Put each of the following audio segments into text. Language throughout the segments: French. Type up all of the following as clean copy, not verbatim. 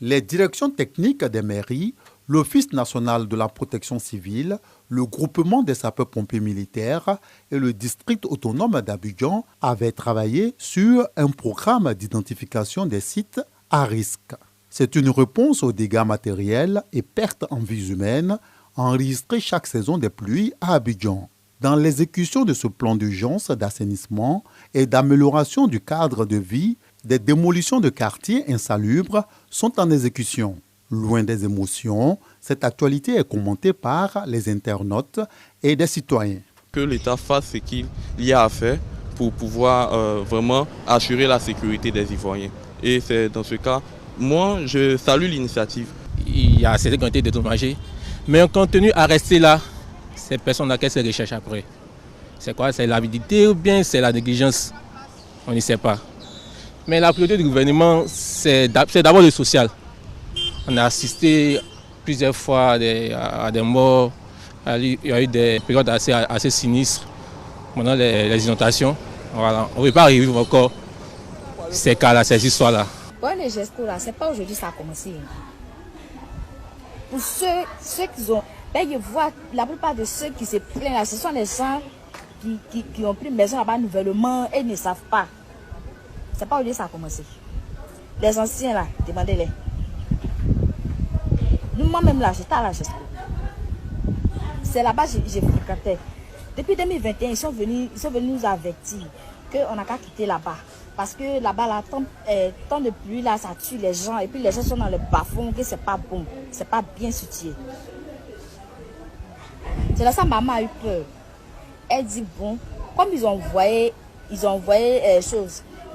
Les directions techniques des mairies, l'Office national de la protection civile, le groupement des sapeurs-pompiers militaires et le district autonome d'Abidjan avaient travaillé sur un programme d'identification des sites à risque. C'est une réponse aux dégâts matériels et pertes en vies humaines enregistrés chaque saison des pluies à Abidjan. Dans l'exécution de ce plan d'urgence d'assainissement et d'amélioration du cadre de vie, des démolitions de quartiers insalubres sont en exécution. Loin des émotions, cette actualité est commentée par les internautes et des citoyens. Que l'État fasse ce qu'il y a à faire pour pouvoir vraiment assurer la sécurité des Ivoiriens. Et c'est dans ce cas, moi je salue l'initiative. Il y a certains qui ont été dédommagés, mais on continue à rester là. Ces personnes-là, qu'elles se recherchent après? C'est quoi? C'est l'avidité ou bien c'est la négligence? On ne sait pas. Mais la priorité du gouvernement, c'est d'abord le social. On a assisté plusieurs fois à des morts. Il y a eu des périodes assez sinistres pendant les inondations. Voilà. On ne veut pas arriver encore ces cas-là, ces histoires-là. Bon, les gestes là, c'est pas aujourd'hui que ça a commencé. Pour ceux qui ont... Ben, je vois la plupart de ceux qui se plaignent là, ce sont les gens qui ont pris une maison là-bas nouvellement et ne savent pas. C'est pas aujourd'hui que ça a commencé. Les anciens là, demandez-les. Moi-même là, j'étais à la gestion. C'est là-bas que j'ai fréquenté. Depuis 2021, ils sont venus nous avertir qu'on n'a qu'à quitter là-bas. Parce que là-bas, la temps de pluie, là, ça tue les gens. Et puis les gens sont dans le bas-fond, que c'est pas bon. C'est pas bien soutenu. C'est là ça maman a eu peur. Elle dit bon, comme ils ont envoyé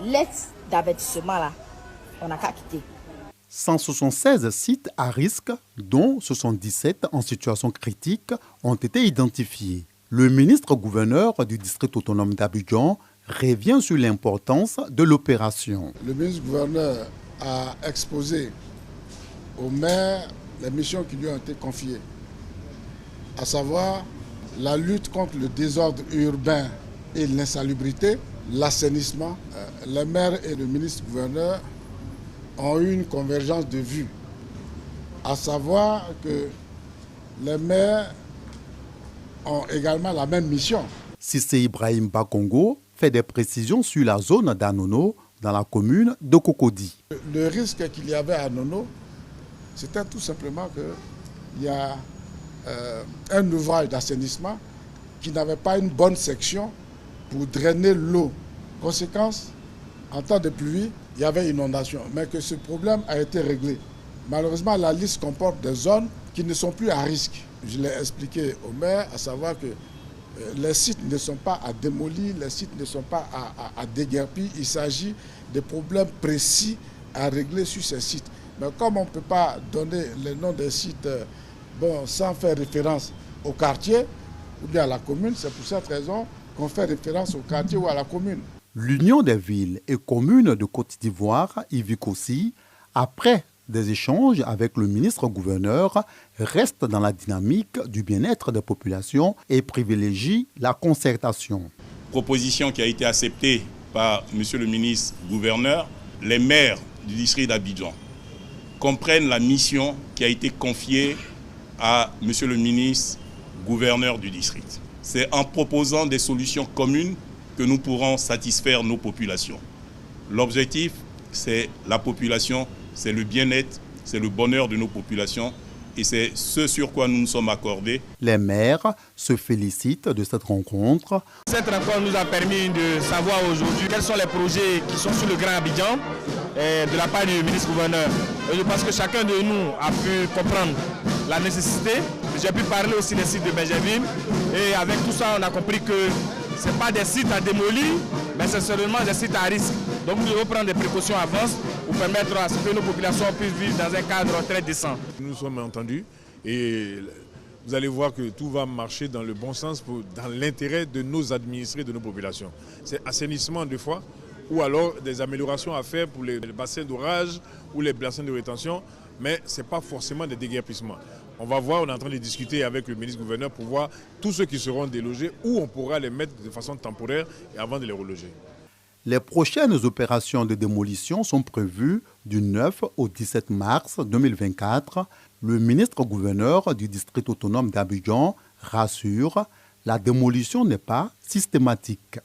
lettre d'avertissement là, on n'a qu'à quitter. 176 sites à risque, dont 77 en situation critique, ont été identifiés. Le ministre-gouverneur du district autonome d'Abidjan revient sur l'importance de l'opération. Le ministre-gouverneur a exposé au maire les missions qui lui ont été confiées, à savoir la lutte contre le désordre urbain et l'insalubrité, l'assainissement. Les maires et le ministre-gouverneur ont eu une convergence de vues, à savoir que les maires ont également la même mission. Cissé Ibrahim Bakongo fait des précisions sur la zone d'Anono dans la commune de Cocody. Le risque qu'il y avait à Anono, c'était tout simplement qu'il y a un ouvrage d'assainissement qui n'avait pas une bonne section pour drainer l'eau. Conséquence, en temps de pluie, il y avait inondation, mais que ce problème a été réglé. Malheureusement, la liste comporte des zones qui ne sont plus à risque. Je l'ai expliqué au maire, à savoir que les sites ne sont pas à démolir, les sites ne sont pas à déguerpir. Il s'agit de problèmes précis à régler sur ces sites. Mais comme on ne peut pas donner les noms des sites sans faire référence au quartier ou bien à la commune, c'est pour cette raison qu'on fait référence au quartier ou à la commune. L'Union des villes et communes de Côte d'Ivoire, IVICOSI, après des échanges avec le ministre-gouverneur, reste dans la dynamique du bien-être des populations et privilégie la concertation. Proposition qui a été acceptée par M. le ministre-gouverneur. Les maires du district d'Abidjan comprennent la mission qui a été confiée à M. le ministre-gouverneur du district. C'est en proposant des solutions communes que nous pourrons satisfaire nos populations. L'objectif, c'est la population, c'est le bien-être, c'est le bonheur de nos populations et c'est ce sur quoi nous nous sommes accordés. Les maires se félicitent de cette rencontre. Cette rencontre nous a permis de savoir aujourd'hui quels sont les projets qui sont sur le Grand Abidjan de la part du ministre-gouverneur. Je pense que chacun de nous a pu comprendre la nécessité. J'ai pu parler aussi des sites de Benjamin et avec tout ça, on a compris que ce n'est pas des sites à démolir, mais c'est seulement des sites à risque. Donc nous devons prendre des précautions à avance pour permettre à ce que nos populations puissent vivre dans un cadre très décent. Nous nous sommes entendus et vous allez voir que tout va marcher dans le bon sens, dans l'intérêt de nos administrés, de nos populations. C'est assainissement des fois, ou alors des améliorations à faire pour les bassins d'orage ou les bassins de rétention, mais ce n'est pas forcément des déguerpissements. On va voir, on est en train de discuter avec le ministre-gouverneur pour voir tous ceux qui seront délogés, où on pourra les mettre de façon temporaire et avant de les reloger. Les prochaines opérations de démolition sont prévues du 9 au 17 mars 2024. Le ministre-gouverneur du district autonome d'Abidjan rassure, la démolition n'est pas systématique.